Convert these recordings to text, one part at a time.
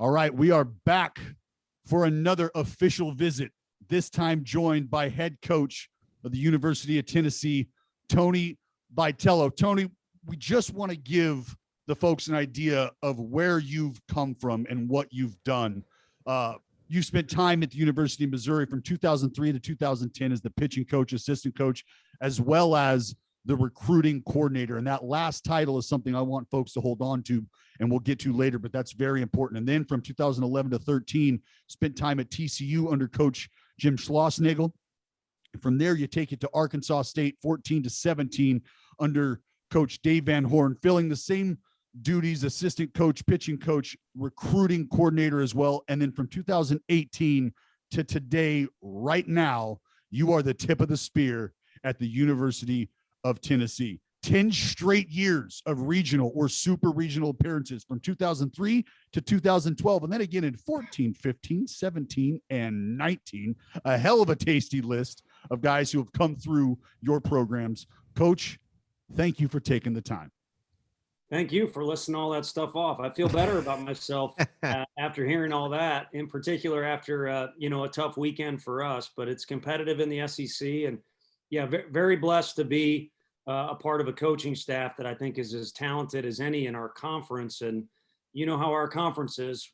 All right, we are back for another official visit, this time joined by head coach of the University of Tennessee, Tony Vitello. Tony, we just want to give the folks an idea of where you've come from and what you've done. You spent time at the University of Missouri from 2003 to 2010 as the pitching coach, assistant coach, as well as the recruiting coordinator. And that last title is something I want folks to hold on to, and we'll get to later, but that's very important. And then from 2011 to 13, spent time at TCU under coach Jim Schlossnagle. From there, you take it to Arkansas State, 14 to 17 under coach Dave Van Horn, filling the same duties, assistant coach, pitching coach, recruiting coordinator as well. And then from 2018 to today, right now, you are the tip of the spear at the University of Tennessee. 10 straight years of regional or super regional appearances from 2003 to 2012. And then again in 14, 15, 17, and 19, a hell of a tasty list of guys who have come through your programs. Coach, thank you for taking the time. Thank you for listing all that stuff off. I feel better about myself after hearing all that, in particular after, a tough weekend for us, but it's competitive in the SEC. And yeah, very blessed to be a part of a coaching staff that I think is as talented as any in our conference. And you know how our conference is,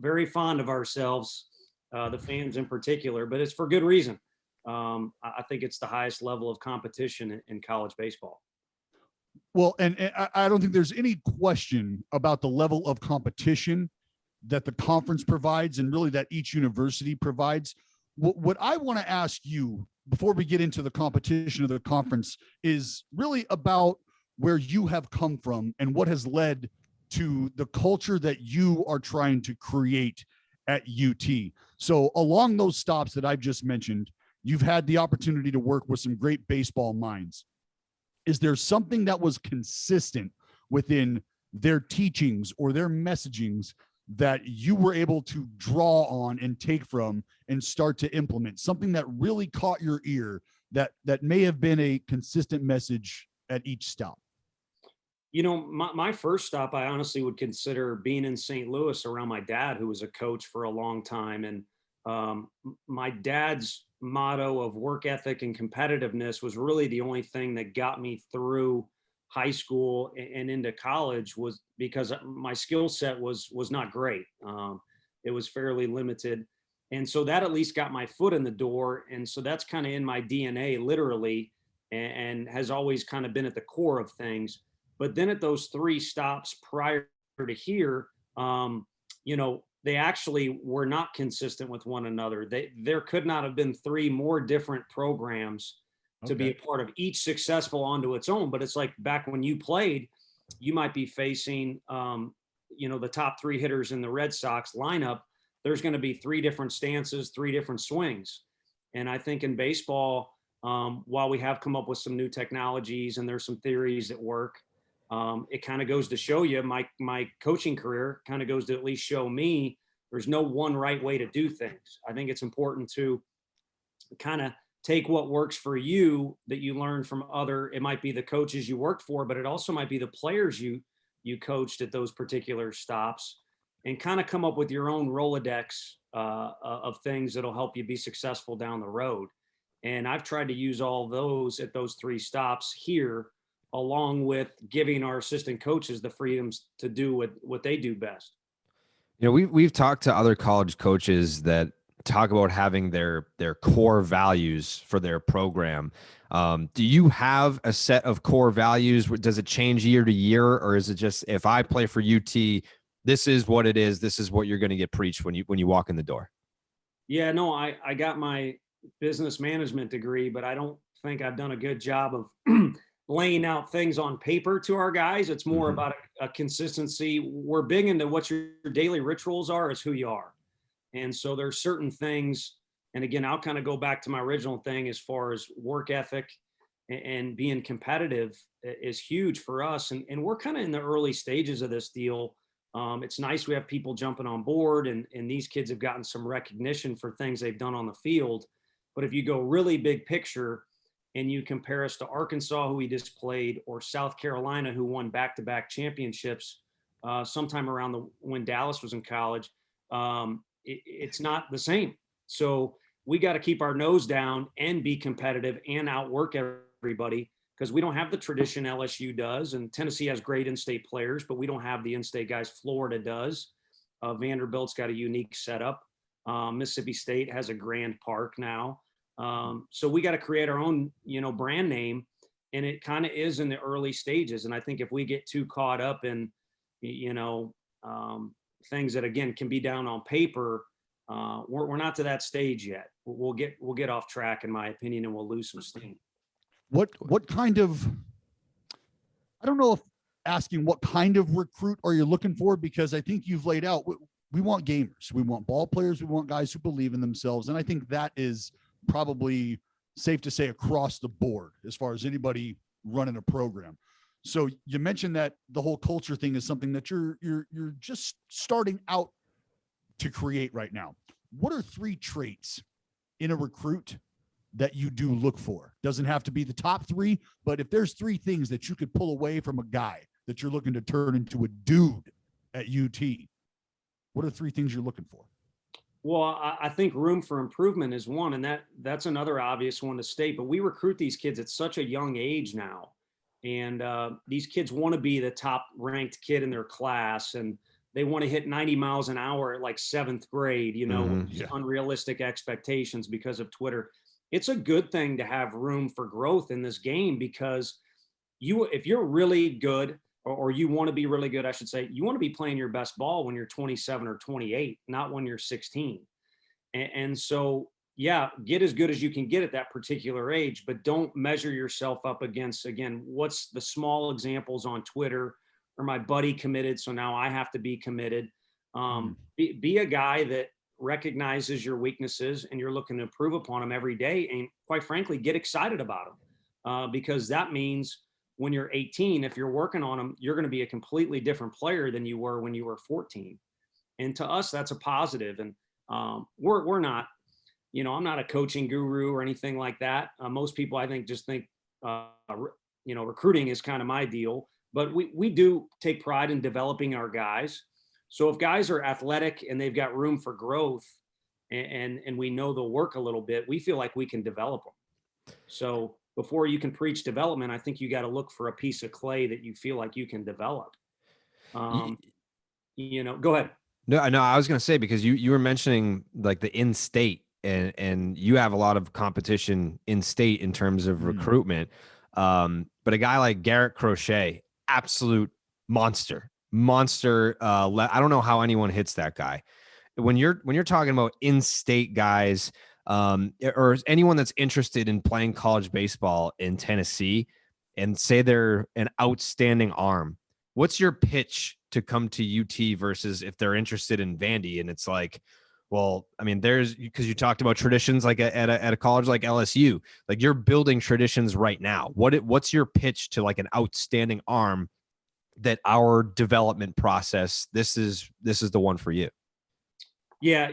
very fond of ourselves, the fans in particular, but it's for good reason. I think it's the highest level of competition in college baseball. Well, and I don't think there's any question about the level of competition that the conference provides and really that each university provides. What I want to ask you before we get into the competition of the conference is really about where you have come from and what has led to the culture that you are trying to create at UT. So along those stops that I've just mentioned, you've had the opportunity to work with some great baseball minds. Is there something that was consistent within their teachings or their messagings that you were able to draw on and take from and start to implement, something that really caught your ear that may have been a consistent message at each stop? You know, my first stop, I honestly would consider being in St. Louis around my dad, who was a coach for a long time. And my dad's motto of work ethic and competitiveness was really the only thing that got me through high school and into college, was because my skill set was not great. It was fairly limited. And so that at least got my foot in the door. And so that's kind of in my DNA, literally, and has always kind of been at the core of things. But then at those three stops prior to here, they actually were not consistent with one another. There could not have been three more different programs to be a part of, each successful onto its own. But it's like back when you played, you might be facing, the top three hitters in the Red Sox lineup. There's going to be three different stances, three different swings. And I think in baseball, while we have come up with some new technologies and there's some theories that work, it kind of goes to show you, my coaching career kind of goes to at least show me there's no one right way to do things. I think it's important to kind of take what works for you that you learn from it might be the coaches you worked for, but it also might be the players you coached at those particular stops, and kind of come up with your own Rolodex of things that'll help you be successful down the road. And I've tried to use all those at those three stops here, along with giving our assistant coaches the freedoms to do what they do best. You know, we've talked to other college coaches that talk about having their core values for their program. Do you have a set of core values? Does it change year to year, or is it just, if I play for UT, this is what it is, this is what you're going to get preached when you walk in the door? Yeah, no, I got my business management degree, but I don't think I've done a good job of laying out things on paper to our guys. It's more about a consistency. We're big into what your daily rituals are, is who you are. And so there's certain things, and again, I'll kind of go back to my original thing as far as work ethic and being competitive is huge for us. And we're kind of in the early stages of this deal. It's nice we have people jumping on board, and these kids have gotten some recognition for things they've done on the field. But if you go really big picture and you compare us to Arkansas, who we just played, or South Carolina, who won back-to-back championships sometime around when Dallas was in college. It's not the same. So we got to keep our nose down and be competitive and outwork everybody, because we don't have the tradition LSU does, and Tennessee has great in-state players, but we don't have the in-state guys Florida does. Vanderbilt's got a unique setup. Mississippi State has a grand park now. So we got to create our own, brand name, and it kind of is in the early stages. And I think if we get too caught up in, things that again can be down on paper, we're not to that stage yet. We'll get off track, in my opinion, and we'll lose some steam. What kind of, I don't know if asking what kind of recruit are you looking for, because I think you've laid out, we want gamers, we want ball players, we want guys who believe in themselves. And I think that is probably safe to say across the board as far as anybody running a program. So you mentioned that the whole culture thing is something that you're just starting out to create right now. What are 3 traits in a recruit that you do look for? Doesn't have to be the top 3, but if there's 3 things that you could pull away from a guy that you're looking to turn into a dude at UT, what are 3 things you're looking for? Well, I think room for improvement is one, and that's another obvious one to state. But we recruit these kids at such a young age now, and these kids want to be the top ranked kid in their class, and they want to hit 90 miles an hour at like 7th grade, unrealistic expectations because of Twitter. It's a good thing to have room for growth in this game, because if you're really good, or you want to be really good, I should say, you want to be playing your best ball when you're 27 or 28, not when you're 16. And so, yeah, get as good as you can get at that particular age, but don't measure yourself up against, again, what's the small examples on Twitter, or my buddy committed, so now I have to be committed. Be a guy that recognizes your weaknesses and you're looking to improve upon them every day. And quite frankly, get excited about them, because that means when you're 18, if you're working on them, you're going to be a completely different player than you were when you were 14. And to us, that's a positive. And we're not, I'm not a coaching guru or anything like that. Most people, I think, just think, recruiting is kind of my deal. But we do take pride in developing our guys. So if guys are athletic and they've got room for growth, and we know they'll work a little bit, we feel like we can develop them. So before you can preach development, I think you got to look for a piece of clay that you feel like you can develop. Go ahead. No, I was going to say, because you were mentioning like the in-state, and you have a lot of competition in state in terms of recruitment. But a guy like Garrett Crochet, absolute monster. I don't know how anyone hits that guy. When you're talking about in-state guys, or anyone that's interested in playing college baseball in Tennessee, and say they're an outstanding arm, what's your pitch to come to UT versus if they're interested in Vandy? And it's like, well, I mean, because you talked about traditions like at a college like LSU, like you're building traditions right now. What's your pitch to like an outstanding arm that our development process, this is the one for you? Yeah,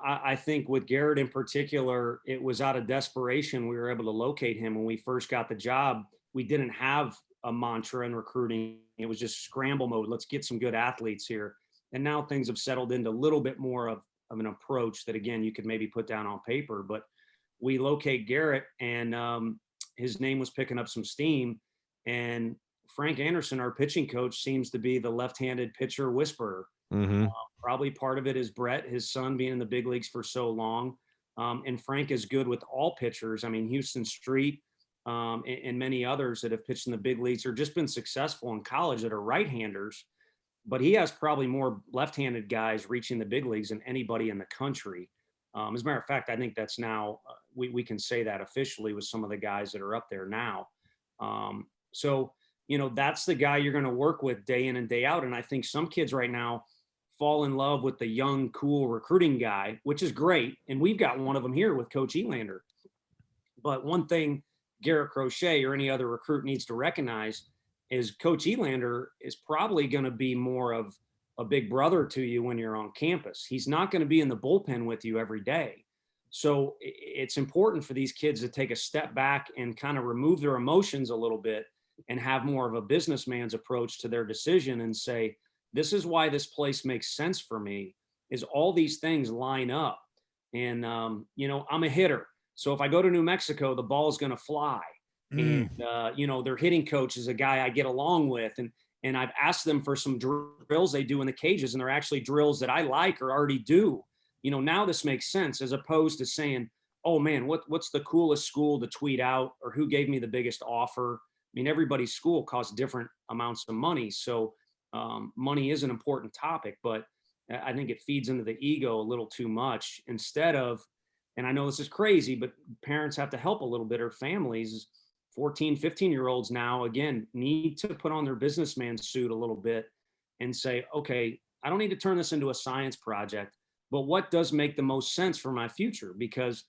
I think with Garrett in particular, it was out of desperation we were able to locate him. When we first got the job, we didn't have a mantra in recruiting. It was just scramble mode. Let's get some good athletes here. And now things have settled into a little bit more of an approach that, again, you could maybe put down on paper. But we locate Garrett, and his name was picking up some steam. And Frank Anderson, our pitching coach, seems to be the left-handed pitcher whisperer. Probably part of it is Brett, his son, being in the big leagues for so long. And Frank is good with all pitchers. I mean, Houston Street and many others that have pitched in the big leagues or just been successful in college that are right-handers. But he has probably more left-handed guys reaching the big leagues than anybody in the country. As a matter of fact, I think that's now, we can say that officially with some of the guys that are up there now. So, that's the guy you're going to work with day in and day out. And I think some kids right now fall in love with the young, cool recruiting guy, which is great. And we've got one of them here with Coach Elander. But one thing Garrett Crochet or any other recruit needs to recognize is Coach Elander is probably going to be more of a big brother to you when you're on campus. He's not going to be in the bullpen with you every day. So it's important for these kids to take a step back and kind of remove their emotions a little bit and have more of a businessman's approach to their decision and say, this is why this place makes sense for me, is all these things line up. And, I'm a hitter. So if I go to New Mexico, the ball is going to fly. And, their hitting coach is a guy I get along with. And I've asked them for some drills they do in the cages, and they're actually drills that I like or already do. Now this makes sense, as opposed to saying, oh man, what's the coolest school to tweet out, or who gave me the biggest offer? I mean, everybody's school costs different amounts of money. So money is an important topic, but I think it feeds into the ego a little too much, instead of, and I know this is crazy, but parents have to help a little bit, or families, 14, 15-year-olds now, again, need to put on their businessman suit a little bit and say, okay, I don't need to turn this into a science project, but what does make the most sense for my future? Because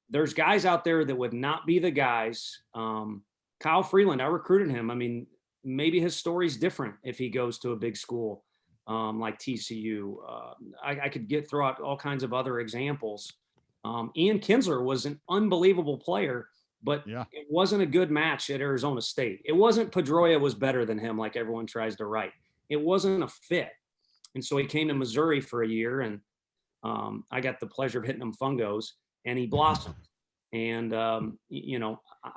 there's guys out there that would not be the guys. Kyle Freeland, I recruited him. I mean, maybe his story's different if he goes to a big school like TCU. I could throw out all kinds of other examples. Ian Kinsler was an unbelievable player, but it wasn't a good match at Arizona State. It wasn't Pedroia was better than him, like everyone tries to write. It wasn't a fit. And so he came to Missouri for a year, and I got the pleasure of hitting him fungos, and he blossomed. And,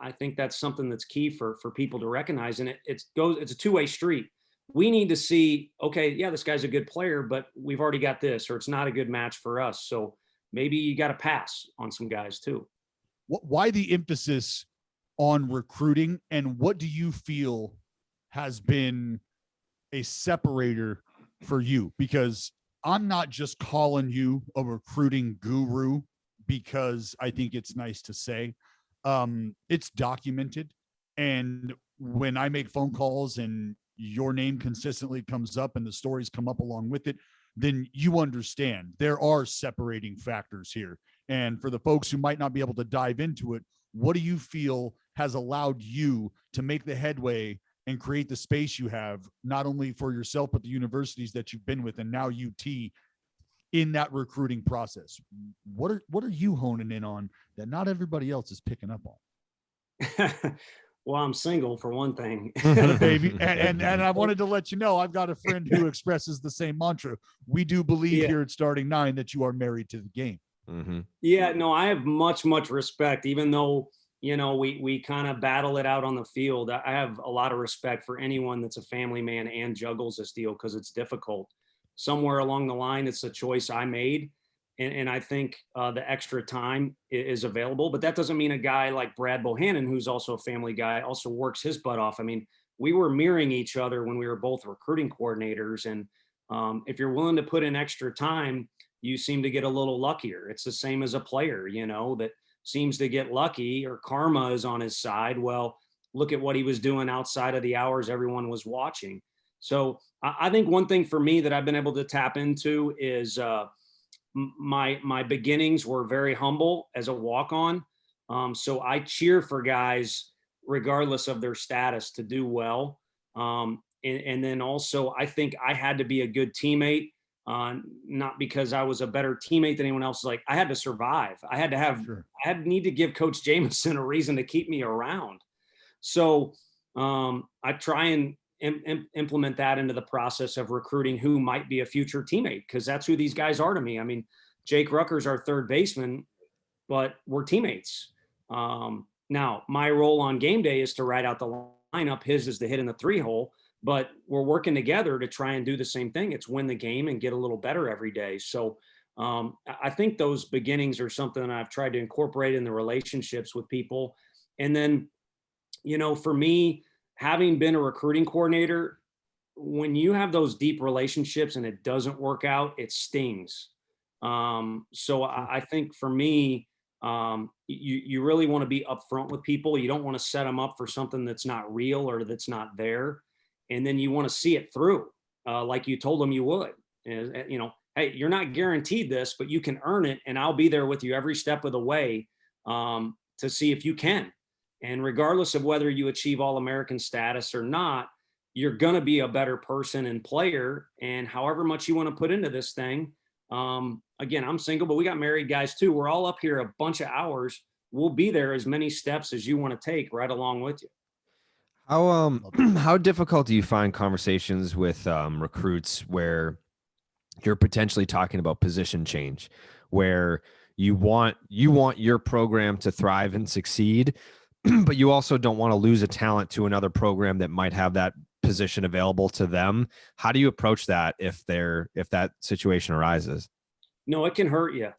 I think that's something that's key for people to recognize. And it's a two-way street. We need to see, okay, yeah, this guy's a good player, but we've already got this, or it's not a good match for us. So maybe you got to pass on some guys too. Why the emphasis on recruiting, and what do you feel has been a separator for you? Because I'm not just calling you a recruiting guru because I think it's nice to say. It's documented. And when I make phone calls and your name consistently comes up and the stories come up along with it, then you understand there are separating factors here. And for the folks who might not be able to dive into it, what do you feel has allowed you to make the headway and create the space you have, not only for yourself, but the universities that you've been with, and now UT, in that recruiting process? What are you honing in on that not everybody else is picking up on? Well, I'm single, for one thing. Baby. And I wanted to let you know, I've got a friend who expresses the same mantra. We do believe here at Starting Nine that you are married to the game. Mm-hmm. Yeah, no, I have much respect, even though, we kind of battle it out on the field. I have a lot of respect for anyone that's a family man and juggles this deal, because it's difficult. Somewhere along the line, it's a choice I made. And I think the extra time is available, but that doesn't mean a guy like Brad Bohannon, who's also a family guy, also works his butt off. I mean, we were mirroring each other when we were both recruiting coordinators. And if you're willing to put in extra time, you seem to get a little luckier. It's the same as a player, that seems to get lucky, or karma is on his side. Well, look at what he was doing outside of the hours everyone was watching. So I think one thing for me that I've been able to tap into is my beginnings were very humble as a walk-on. So I cheer for guys, regardless of their status, to do well. And then also, I think I had to be a good teammate, not because I was a better teammate than anyone else. Like, I had to survive. I had to have, I need to give Coach Jameson a reason to keep me around. So I try and implement that into the process of recruiting who might be a future teammate, because that's who these guys are to me. I mean, Jake Rucker's our third baseman, but we're teammates. Now, my role on game day is to write out the lineup. His is to hit in the 3-hole, but we're working together to try and do the same thing. It's win the game and get a little better every day. So I think those beginnings are something that I've tried to incorporate in the relationships with people. And then, for me, having been a recruiting coordinator, when you have those deep relationships and it doesn't work out, it stings. So I think for me, you really want to be upfront with people. You don't want to set them up for something that's not real or that's not there. And then you want to see it through, like you told them you would. Hey, you're not guaranteed this, but you can earn it. And I'll be there with you every step of the way to see if you can. And regardless of whether you achieve All-American status or not, you're going to be a better person and player. And however much you want to put into this thing, again, I'm single, but we got married guys too. We're all up here a bunch of hours. We'll be there as many steps as you want to take right along with you. How difficult do you find conversations with recruits where you're potentially talking about position change, where you want your program to thrive and succeed, but you also don't want to lose a talent to another program that might have that position available to them? How do you approach that if that situation arises? No, it can hurt you.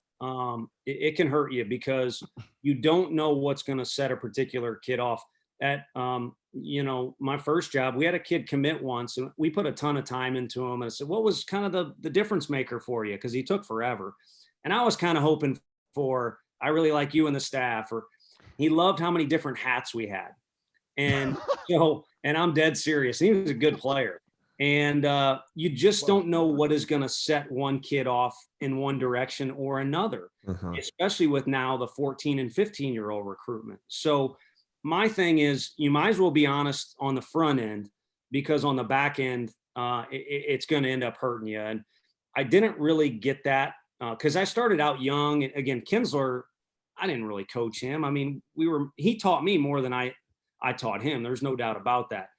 It can hurt you because you don't know what's going to set a particular kid off. At my first job, we had a kid commit once, and we put a ton of time into him. And I said, "What was kind of the difference maker for you?" Because he took forever, and I was kind of hoping for, "I really like you and the staff," or he loved how many different hats we had, and and I'm dead serious. He was a good player. And you just don't know what is going to set one kid off in one direction or another, Uh-huh. especially with now the 14 and 15-year-old recruitment. So my thing is, you might as well be honest on the front end, because on the back end, it's going to end up hurting you. And I didn't really get that because I started out young. And again, Kinsler, I didn't really coach him. I mean, he taught me more than I taught him. There's no doubt about that.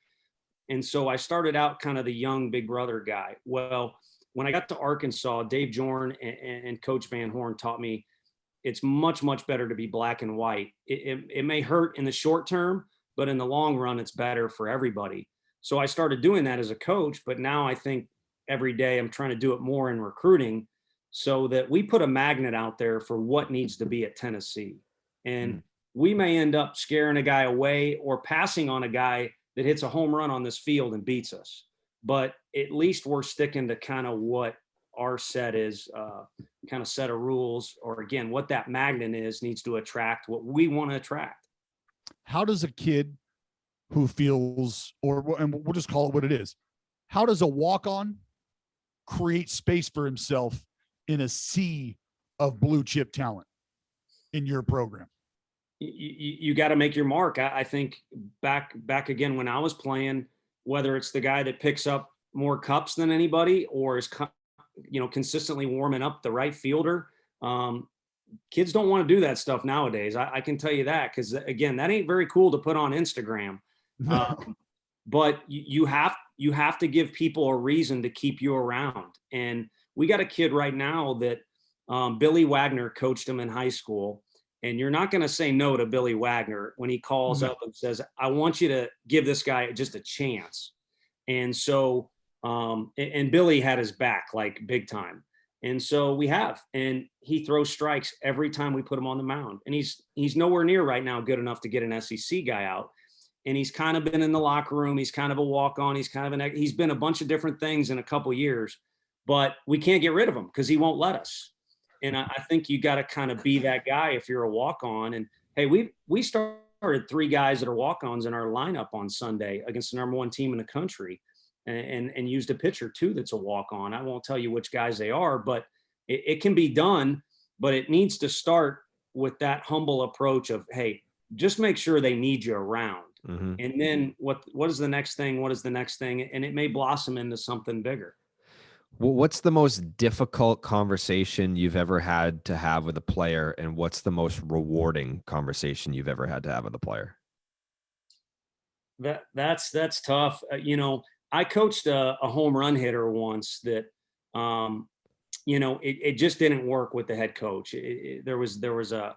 And so I started out kind of the young big brother guy. Well, when I got to Arkansas, Dave Jorn and Coach Van Horn taught me it's much, much better to be black and white. It may hurt in the short term, but in the long run, it's better for everybody. So I started doing that as a coach, but now I think every day I'm trying to do it more in recruiting, so that we put a magnet out there for what needs to be at Tennessee. And we may end up scaring a guy away or passing on a guy that hits a home run on this field and beats us. But at least we're sticking to kind of what our set is, kind of set of rules, or again, what that magnet is needs to attract what we want to attract. How does a kid who feels, and we'll just call it what it is, how does a walk-on create space for himself in a sea of blue chip talent in your program? You got to make your mark. I think back again when I was playing, whether it's the guy that picks up more cups than anybody or is consistently warming up the right fielder, kids don't want to do that stuff nowadays. I can tell you that, because again, that ain't very cool to put on Instagram. But you have to give people a reason to keep you around. And we got a kid right now that Billy Wagner coached him in high school. And you're not going to say no to Billy Wagner when he calls up and says, "I want you to give this guy just a chance." And so, and Billy had his back like big time. And so we have, and he throws strikes every time we put him on the mound. And he's nowhere near right now good enough to get an SEC guy out. And he's kind of been in the locker room. He's kind of a walk-on. He's been a bunch of different things in a couple of years, but we can't get rid of him because he won't let us. And I think you got to kind of be that guy if you're a walk-on. And hey, we started 3 guys that are walk-ons in our lineup on Sunday against the number 1 team in the country, and used a pitcher too that's a walk-on. I won't tell you which guys they are, but it can be done. But it needs to start with that humble approach of, hey, just make sure they need you around. Mm-hmm. And then what is the next thing? What is the next thing? And it may blossom into something bigger. Well, what's the most difficult conversation you've ever had to have with a player, and what's the most rewarding conversation you've ever had to have with a player? That's tough. I coached a home run hitter once that, it just didn't work with the head coach. There was a,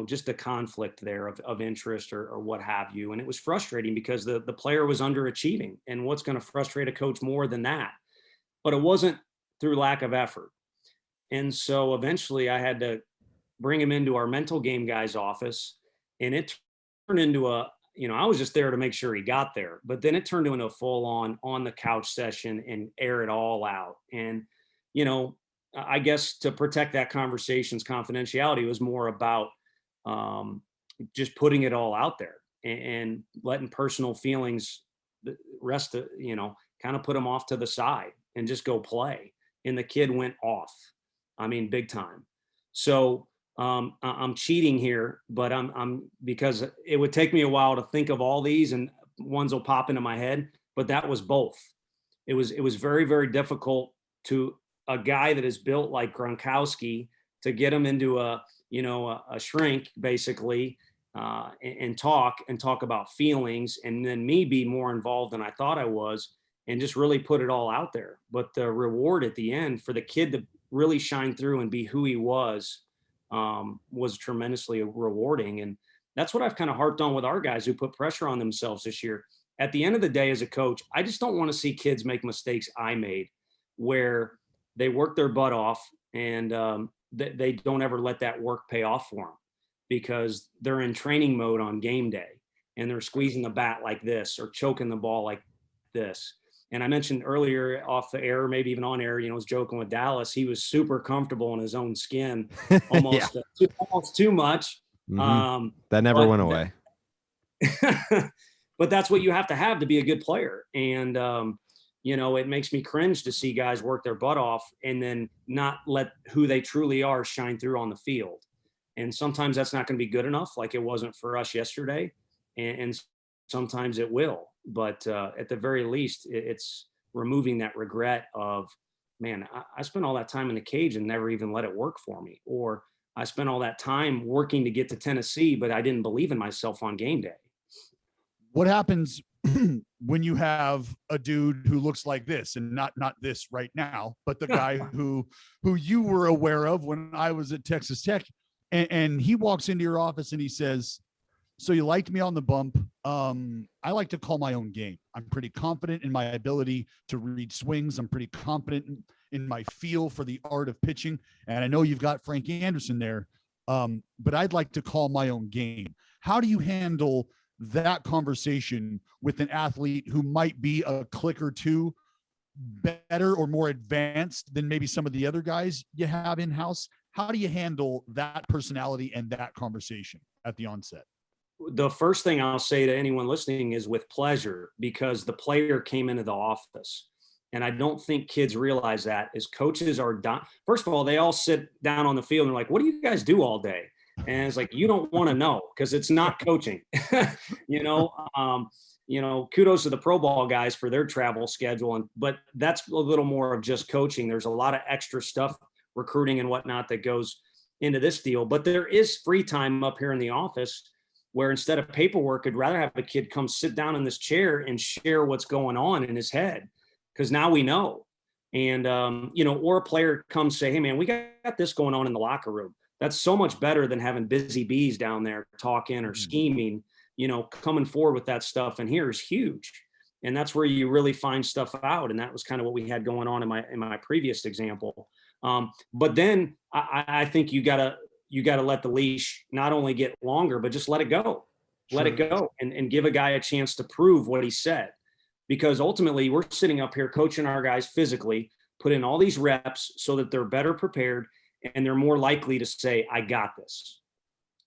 just a conflict there of interest or what have you. And it was frustrating because the player was underachieving, and what's going to frustrate a coach more than that? But it wasn't through lack of effort. And so eventually I had to bring him into our mental game guy's office, and it turned into I was just there to make sure he got there, but then it turned into a full on the couch session and air it all out. And, I guess to protect that conversation's confidentiality was more about just putting it all out there and letting personal feelings rest, kind of put them off to the side and just go play. And the kid went off. I mean, big time. So I'm cheating here, but I'm because it would take me a while to think of all these, and ones will pop into my head, but that was both. It was very, very difficult to a guy that is built like Gronkowski to get him into a shrink basically, and talk about feelings, and then me be more involved than I thought I was, and just really put it all out there. But the reward at the end for the kid to really shine through and be who he was tremendously rewarding. And that's what I've kind of harped on with our guys who put pressure on themselves this year. At the end of the day, as a coach, I just don't want to see kids make mistakes I made, where they work their butt off and they don't ever let that work pay off for them, because they're in training mode on game day and they're squeezing the bat like this or choking the ball like this. And I mentioned earlier off the air, maybe even on air, I was joking with Dallas. He was super comfortable in his own skin, almost, almost too much. Mm-hmm. That never went away. But that's what you have to be a good player. And, it makes me cringe to see guys work their butt off and then not let who they truly are shine through on the field. And sometimes that's not going to be good enough, like it wasn't for us yesterday. And sometimes it will. But at the very least, it's removing that regret of, man, I spent all that time in the cage and never even let it work for me. Or I spent all that time working to get to Tennessee, but I didn't believe in myself on game day. What happens when you have a dude who looks like this, and not this right now, but the guy who you were aware of when I was at Texas Tech, and he walks into your office and he says, "So you liked me on the bump. I like to call my own game. I'm pretty confident in my ability to read swings. I'm pretty confident in my feel for the art of pitching. And I know you've got Frank Anderson there, but I'd like to call my own game." How do you handle that conversation with an athlete who might be a click or two better or more advanced than maybe some of the other guys you have in-house? How do you handle that personality and that conversation at the onset? The first thing I'll say to anyone listening is with pleasure, because the player came into the office. And I don't think kids realize that as coaches are done. First of all, they all sit down on the field and they're like, "What do you guys do all day?" And it's like, you don't want to know, because it's not coaching. Kudos to the pro ball guys for their travel schedule. But that's a little more of just coaching. There's a lot of extra stuff, recruiting and whatnot, that goes into this deal. But there is free time up here in the office where instead of paperwork, I'd rather have a kid come sit down in this chair and share what's going on in his head, because now we know. And, or a player comes say, "Hey, man, we got this going on in the locker room." That's so much better than having busy bees down there talking or scheming. Coming forward with that stuff in here is huge. And that's where you really find stuff out. And that was kind of what we had going on in my previous example. But then I think you gotta let the leash not only get longer, but just let it go. Sure. Let it go and give a guy a chance to prove what he said. Because ultimately we're sitting up here coaching our guys physically, put in all these reps so that they're better prepared and they're more likely to say, "I got this."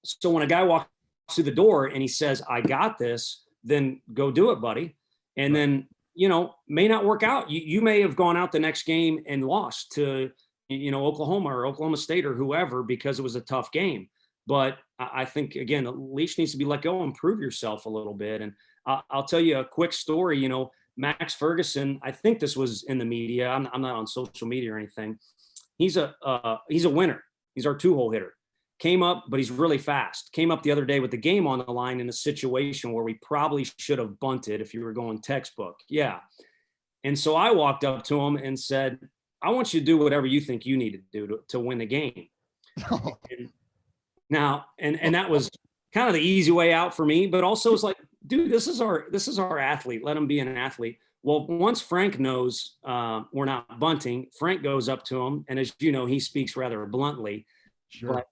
So when a guy walks through the door and he says, "I got this," then go do it, buddy. And then, may not work out. You may have gone out the next game and lost to, Oklahoma or Oklahoma State or whoever, because it was a tough game. But I think, again, the leash needs to be let go and prove yourself a little bit. And I'll tell you a quick story. Max Ferguson, I think this was in the media. I'm not on social media or anything. He's a winner. He's our 2-hole hitter. Came up, but he's really fast. Came up the other day with the game on the line in a situation where we probably should have bunted if you were going textbook. Yeah. And so I walked up to him and said, "I want you to do whatever you think you need to do to win the game." And that was kind of the easy way out for me, but also it's like, dude, this is our athlete. Let him be an athlete. Well, once Frank knows we're not bunting, Frank goes up to him, and as you know, he speaks rather bluntly. Sure. But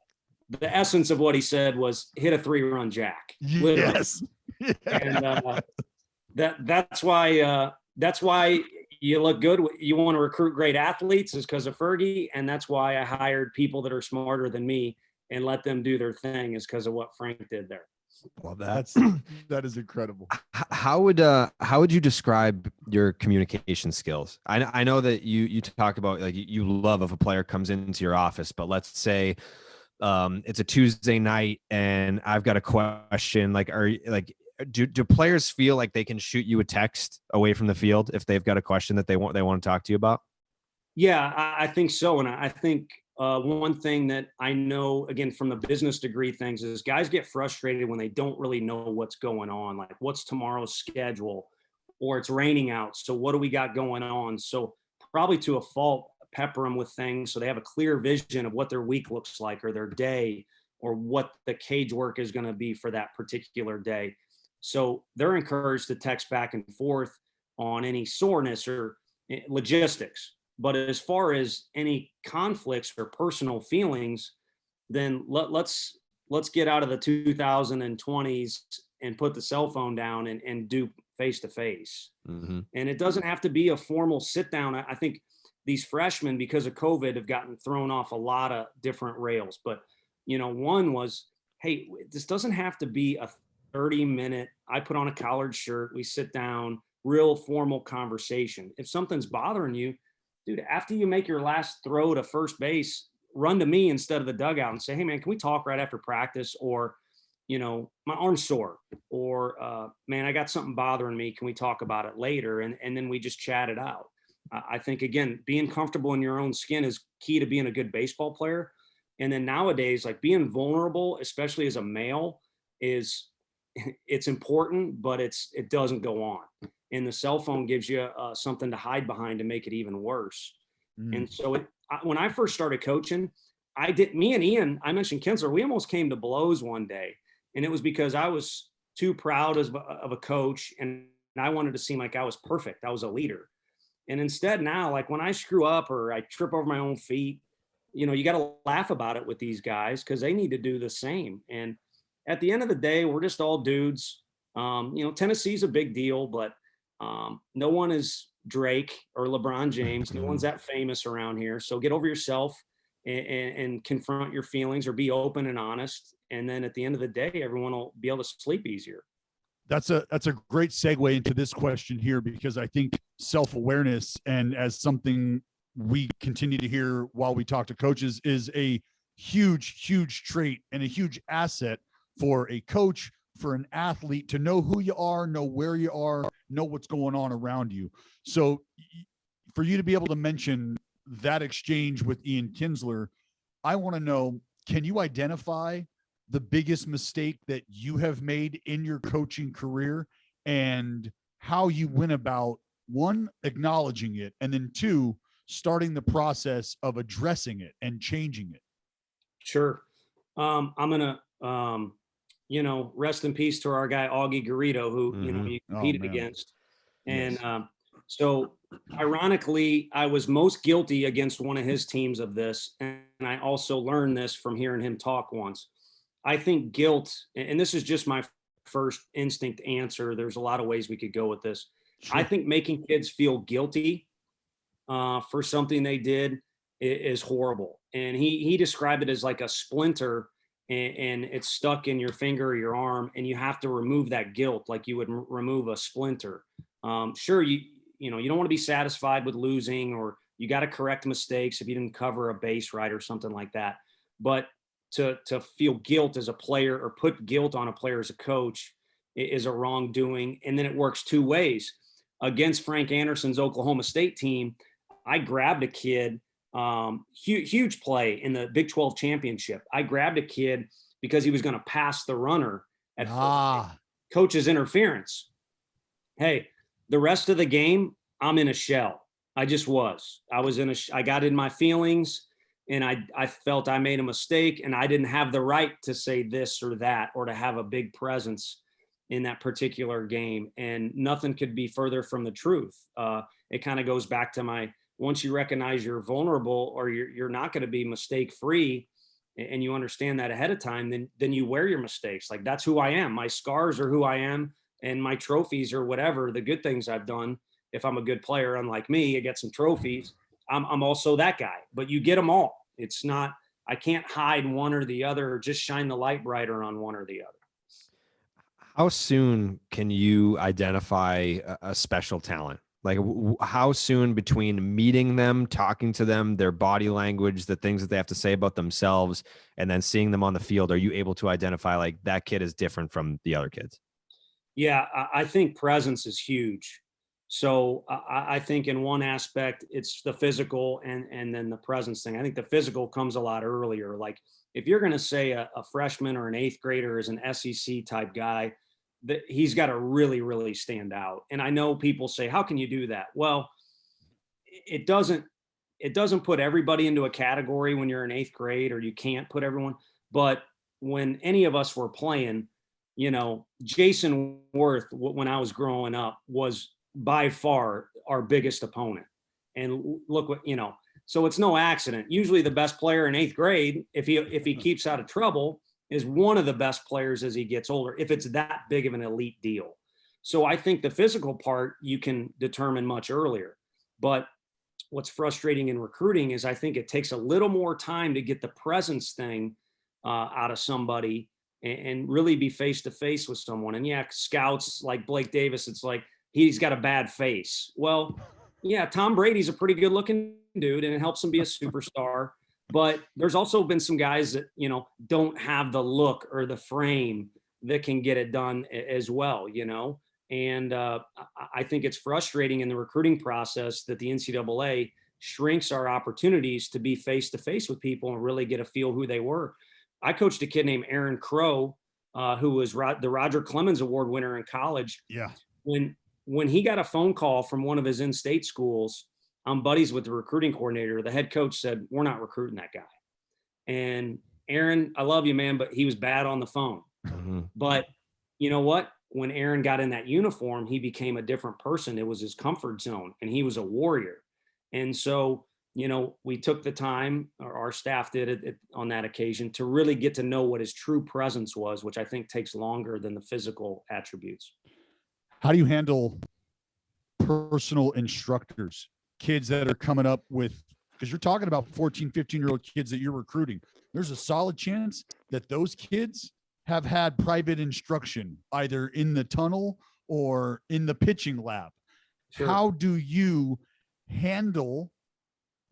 the essence of what he said was, "Hit a 3-run jack." Literally. Yes. And that's why you look good. You want to recruit great athletes is because of Fergie, and that's why I hired people that are smarter than me and let them do their thing is because of what Frank did there. Well, that is incredible. How would you describe your communication skills? I know that you talk about, like, you love if a player comes into your office, but let's say it's a Tuesday night and I've got a question. Like, do players feel like they can shoot you a text away from the field if they've got a question that they want to talk to you about? Yeah, I think so. And I think one thing that I know, again, from the business degree things, is guys get frustrated when they don't really know what's going on. Like, what's tomorrow's schedule, or it's raining out, so what do we got going on? So probably to a fault, pepper them with things so they have a clear vision of what their week looks like, or their day, or what the cage work is going to be for that particular day. So they're encouraged to text back and forth on any soreness or logistics. But as far as any conflicts or personal feelings, then let's get out of the 2020s and put the cell phone down and do face to face. And it doesn't have to be a formal sit down. I think these freshmen, because of COVID, have gotten thrown off a lot of different rails. But, one was, hey, this doesn't have to be a 30-minute, I put on a collared shirt, we sit down, real formal conversation. If something's bothering you, dude, after you make your last throw to first base, run to me instead of the dugout and say, hey man, can we talk right after practice? Or, my arm's sore, or man, I got something bothering me. Can we talk about it later? And then we just chat it out. I think, again, being comfortable in your own skin is key to being a good baseball player. And then nowadays, like, being vulnerable, especially as a male, it's important, but it doesn't go on. And the cell phone gives you something to hide behind to make it even worse. And so when I first started coaching, me and Ian, I mentioned Kinsler, we almost came to blows one day. And it was because I was too proud of a coach, and I wanted to seem like I was perfect. I was a leader. And instead now, like, when I screw up or I trip over my own feet, you got to laugh about it with these guys, because they need to do the same. And at the end of the day, we're just all dudes. Tennessee's a big deal, but no one is Drake or LeBron James. No one's that famous around here. So get over yourself and confront your feelings, or be open and honest. And then at the end of the day, everyone will be able to sleep easier. That's a great segue into this question here, because I think self-awareness, and as something we continue to hear while we talk to coaches, is a huge trait and a huge asset for a coach, for an athlete, to know who you are, know where you are, know what's going on around you. So for you to be able to mention that exchange with Ian Kinsler, I want to know, can you identify the biggest mistake that you have made in your coaching career, and how you went about, one, acknowledging it, and then two, starting the process of addressing it and changing it? Sure. I'm going to, rest in peace to our guy, Augie Garrido, who, you competed against. And so ironically, I was most guilty against one of his teams of this. And I also learned this from hearing him talk once. I think guilt, and this is just my first instinct answer, there's a lot of ways we could go with this. Sure. I think making kids feel guilty for something they did is horrible. And he described it as like a splinter, and it's stuck in your finger or your arm, and you have to remove that guilt like you would remove a splinter. Sure, you don't want to be satisfied with losing, or you got to correct mistakes if you didn't cover a base right or something like that. But to feel guilt as a player, or put guilt on a player as a coach, is a wrongdoing. And then it works two ways. Against Frank Anderson's Oklahoma State team, I grabbed a kid, huge play in the Big 12 championship. I grabbed a kid because he was going to pass the runner at coach's interference. Hey, the rest of the game, I'm in a shell. I just was. I got in my feelings, and I felt I made a mistake, and I didn't have the right to say this or that, or to have a big presence in that particular game. And nothing could be further from the truth. It kind of goes back to once you recognize you're vulnerable, or you're not going to be mistake free, and you understand that ahead of time, then you wear your mistakes. Like, that's who I am. My scars are who I am, and my trophies, or whatever, the good things I've done. If I'm a good player, unlike me, I get some trophies. I'm also that guy, but you get them all. It's not, I can't hide one or the other, or just shine the light brighter on one or the other. How soon can you identify a special talent? Like, how soon between meeting them, talking to them, their body language, the things that they have to say about themselves, and then seeing them on the field, are you able to identify, like, that kid is different from the other kids? Yeah, I think presence is huge. So I think in one aspect, it's the physical and then the presence thing. I think the physical comes a lot earlier. Like if you're going to say a freshman or an eighth grader is an SEC type guy, that he's got to really, really stand out. And I know people say, how can you do that? Well, it doesn't put everybody into a category when you're in eighth grade, or you can't put everyone. But when any of us were playing, Jason Worth, when I was growing up, was by far our biggest opponent. And look what, so it's no accident. Usually the best player in eighth grade, if he keeps out of trouble, is one of the best players as he gets older, if it's that big of an elite deal. So I think the physical part you can determine much earlier. But what's frustrating in recruiting is I think it takes a little more time to get the presence thing out of somebody and really be face to face with someone. And yeah, scouts like Blake Davis, it's like he's got a bad face. Well, yeah, Tom Brady's a pretty good looking dude and it helps him be a superstar. But there's also been some guys that, don't have the look or the frame that can get it done as well, And I think it's frustrating in the recruiting process that the NCAA shrinks our opportunities to be face to face with people and really get a feel who they were. I coached a kid named Aaron Crow, who was the Roger Clemens Award winner in college. Yeah. When he got a phone call from one of his in-state schools, I'm buddies with the recruiting coordinator. The head coach said, we're not recruiting that guy. And Aaron, I love you, man, but he was bad on the phone. Mm-hmm. But you know what? When Aaron got in that uniform, he became a different person. It was his comfort zone and he was a warrior. And so, we took the time, or our staff did it on that occasion, to really get to know what his true presence was, which I think takes longer than the physical attributes. How do you handle personal instructors, kids that are coming up with, because you're talking about 14, 15-year-old kids that you're recruiting. There's a solid chance that those kids have had private instruction either in the tunnel or in the pitching lab. Sure. How do you handle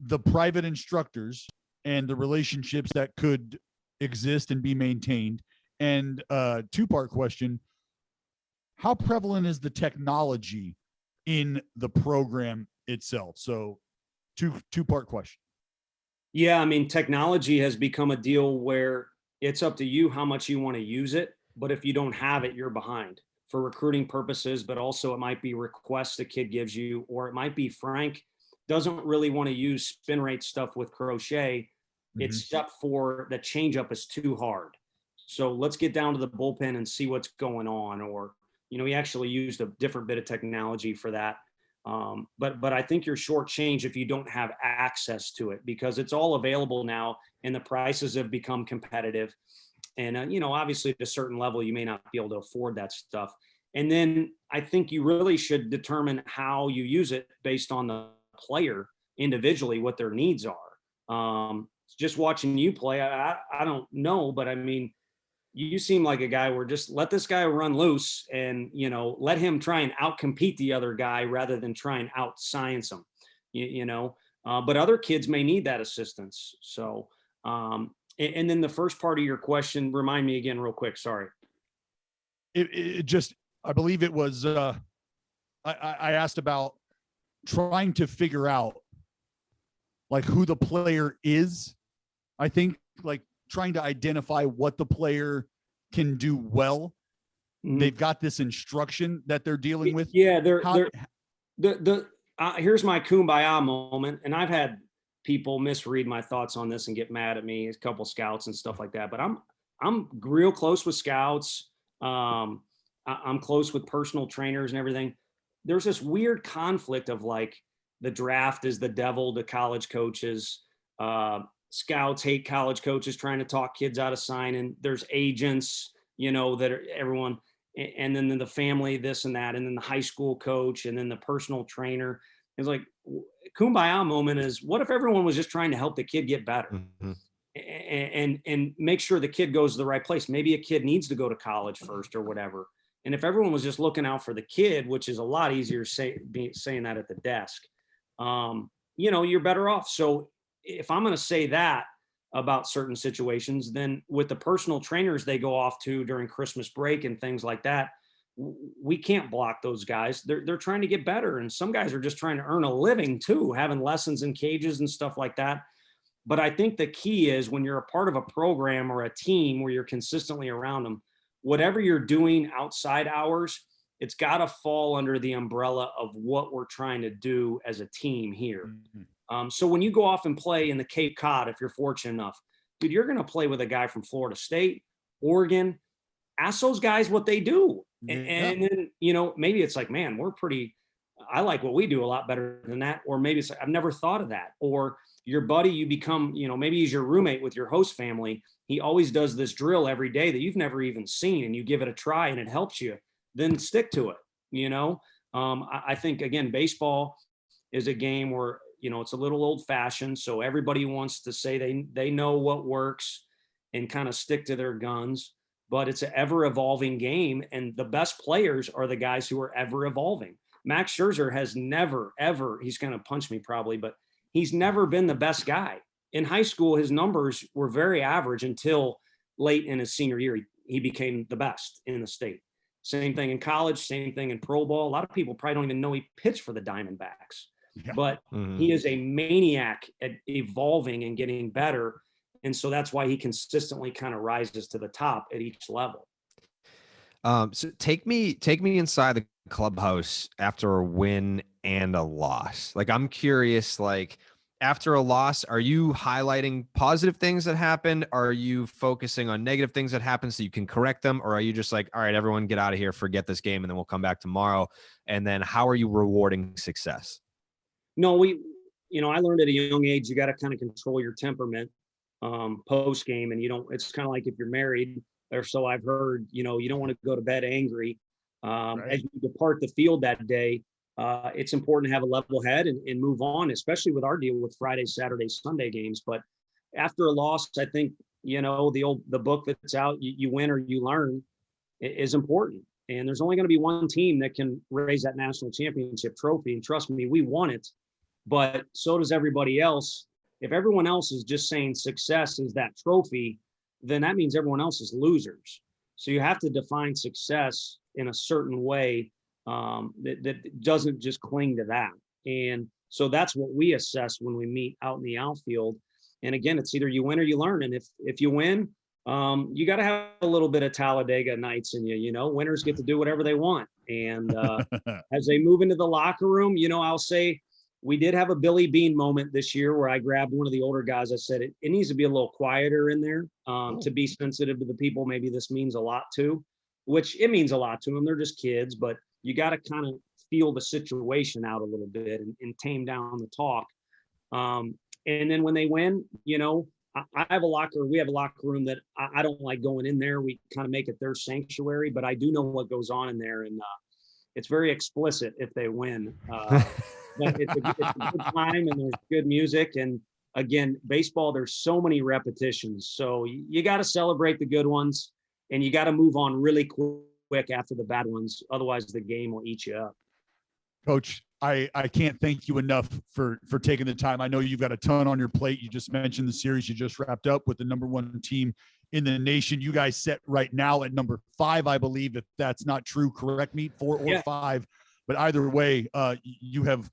the private instructors and the relationships that could exist and be maintained? And two-part question, how prevalent is the technology in the program itself? So two-part question. Yeah, I mean, technology has become a deal where it's up to you how much you want to use it. But if you don't have it, you're behind for recruiting purposes. But also it might be requests the kid gives you, or it might be Frank doesn't really want to use spin rate stuff with crochet. It's step 4, the changeup is too hard. So let's get down to the bullpen and see what's going on. Or, he actually used a different bit of technology for that. But I think you're shortchanged if you don't have access to it, because it's all available now and the prices have become competitive. And, obviously at a certain level, you may not be able to afford that stuff. And then I think you really should determine how you use it based on the player individually, what their needs are. Just watching you play, I don't know, but I mean, you seem like a guy where just let this guy run loose and, let him try and outcompete the other guy rather than try and out science him, but other kids may need that assistance. So, and then the first part of your question, remind me again real quick. Sorry. It just, I believe it was, I asked about trying to figure out like who the player is. I think like trying to identify what the player can do well. Mm-hmm. They've got this instruction that they're dealing with. Yeah. Here's my kumbaya moment. And I've had people misread my thoughts on this and get mad at me, a couple scouts and stuff like that, but I'm real close with scouts. I'm close with personal trainers and everything. There's this weird conflict of like the draft is the devil to college coaches. Scouts hate college coaches trying to talk kids out of signing. There's agents, that are everyone, and then the family, this and that, and then the high school coach, and then the personal trainer. It's like kumbaya moment is, what if everyone was just trying to help the kid get better and make sure the kid goes to the right place? Maybe a kid needs to go to college first or whatever. And if everyone was just looking out for the kid, which is a lot easier saying that at the desk, you're better off. So if I'm going to say that about certain situations, then with the personal trainers they go off to during Christmas break and things like that, we can't block those guys. They're trying to get better. And some guys are just trying to earn a living too, having lessons in cages and stuff like that. But I think the key is when you're a part of a program or a team where you're consistently around them, whatever you're doing outside hours, it's got to fall under the umbrella of what we're trying to do as a team here. So when you go off and play in the Cape Cod, if you're fortunate enough, dude, you're going to play with a guy from Florida State, Oregon. Ask those guys what they do. And then, you know, maybe it's like, man, I like what we do a lot better than that. Or maybe it's like, I've never thought of that. Or your buddy, you become, you know, maybe he's your roommate with your host family. He always does this drill every day that you've never even seen, and you give it a try and it helps you, then stick to it. You know, I think, again, baseball is a game where, you know, it's a little old fashioned. So everybody wants to say they know what works and kind of stick to their guns, but it's an ever evolving game. And the best players are the guys who are ever evolving. Max Scherzer has never, ever, he's going to punch me probably, but he's never been the best guy. In high school, his numbers were very average until late in his senior year. He became the best in the state. Same thing in college, same thing in pro ball. A lot of people probably don't even know he pitched for the Diamondbacks, but he is a maniac at evolving and getting better. And so that's why he consistently kind of rises to the top at each level. So take me inside the clubhouse after a win and a loss. Like, I'm curious, like, after a loss, are you highlighting positive things that happened? Are you focusing on negative things that happened so you can correct them? Or are you just like, all right, everyone get out of here, forget this game, and then we'll come back tomorrow? And then how are you rewarding success? No, I learned at a young age, you got to kind of control your temperament post game. And it's kind of like if you're married, or so I've heard, you don't want to go to bed angry. As you depart the field that day, it's important to have a level head and move on, especially with our deal with Friday, Saturday, Sunday games. But after a loss, I think, the book that's out, you win or you learn, is important. And there's only going to be one team that can raise that national championship trophy. And trust me, we won it, but so does everybody else. If everyone else is just saying success is that trophy, then that means everyone else is losers. So you have to define success in a certain way that doesn't just cling to that. And so that's what we assess when we meet out in the outfield. And again, it's either you win or you learn. And if you win, you got to have a little bit of Talladega nights in you. Winners get to do whatever they want. And as they move into the locker room, I'll say we did have a Billy Bean moment this year where I grabbed one of the older guys. I said, it needs to be a little quieter in there to be sensitive to the people maybe this means a lot to, which it means a lot to them. They're just kids, but you got to kind of feel the situation out a little bit and tame down the talk. And then when they win, we have a locker room that I don't like going in there. We kind of make it their sanctuary, but I do know what goes on in there. And it's very explicit if they win. But it's a good time and there's good music. And again, baseball, there's so many repetitions. So you got to celebrate the good ones and you got to move on really quick after the bad ones. Otherwise the game will eat you up. Coach, I can't thank you enough for taking the time. I know you've got a ton on your plate. You just mentioned the series you just wrapped up with the number one team in the nation. You guys set right now at number 5, I believe. If that's not true, correct me, 4 or 5. But either way, you have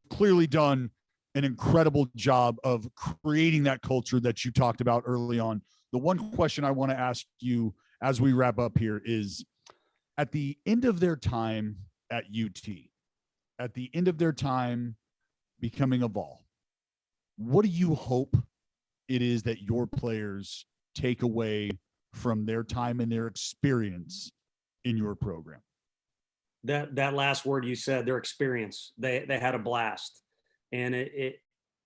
clearly done an incredible job of creating that culture that you talked about early on. The one question I want to ask you as we wrap up here is, at the end of their time at UT, at the end of their time becoming a Vol, what do you hope it is that your players take away from their time and their experience in your program? That last word you said, their experience, they had a blast. And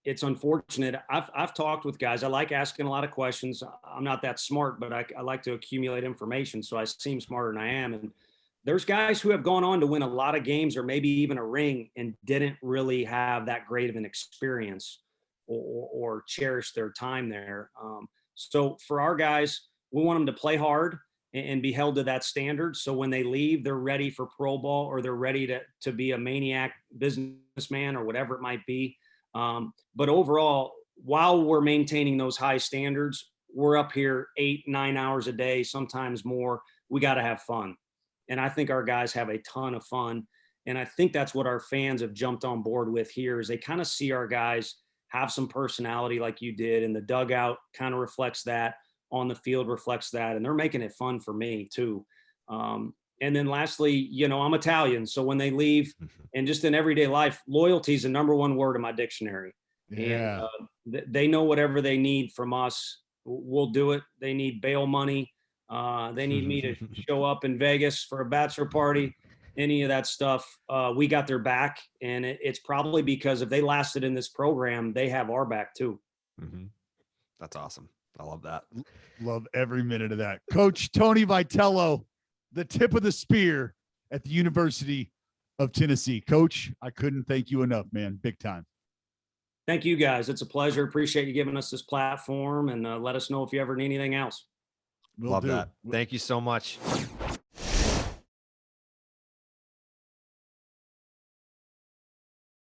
it's unfortunate. I've talked with guys. I like asking a lot of questions. I'm not that smart, but I like to accumulate information. So I seem smarter than I am. And there's guys who have gone on to win a lot of games or maybe even a ring and didn't really have that great of an experience or cherish their time there. So for our guys, we want them to play hard and be held to that standard. So when they leave, they're ready for pro ball or they're ready to be a maniac businessman or whatever it might be. But overall, while we're maintaining those high standards, we're up here 8-9 hours a day, sometimes more. We got to have fun. And I think our guys have a ton of fun. And I think that's what our fans have jumped on board with here is they kind of see our guys have some personality like you did. And the dugout kind of reflects that, on the field reflects that. And they're making it fun for me too. And then lastly, I'm Italian. So when they leave and just in everyday life, loyalty is the number one word in my dictionary. Yeah. And they know whatever they need from us, we'll do it. They need bail money. They need me to show up in Vegas for a bachelor party, any of that stuff. We got their back. And it's probably because if they lasted in this program, they have our back too. Mm-hmm. That's awesome. I love that. Love every minute of that. Coach Tony Vitello, the tip of the spear at the University of Tennessee. Coach, I couldn't thank you enough, man. Big time. Thank you guys. It's a pleasure. Appreciate you giving us this platform, and let us know if you ever need anything else. Love that. Thank you so much.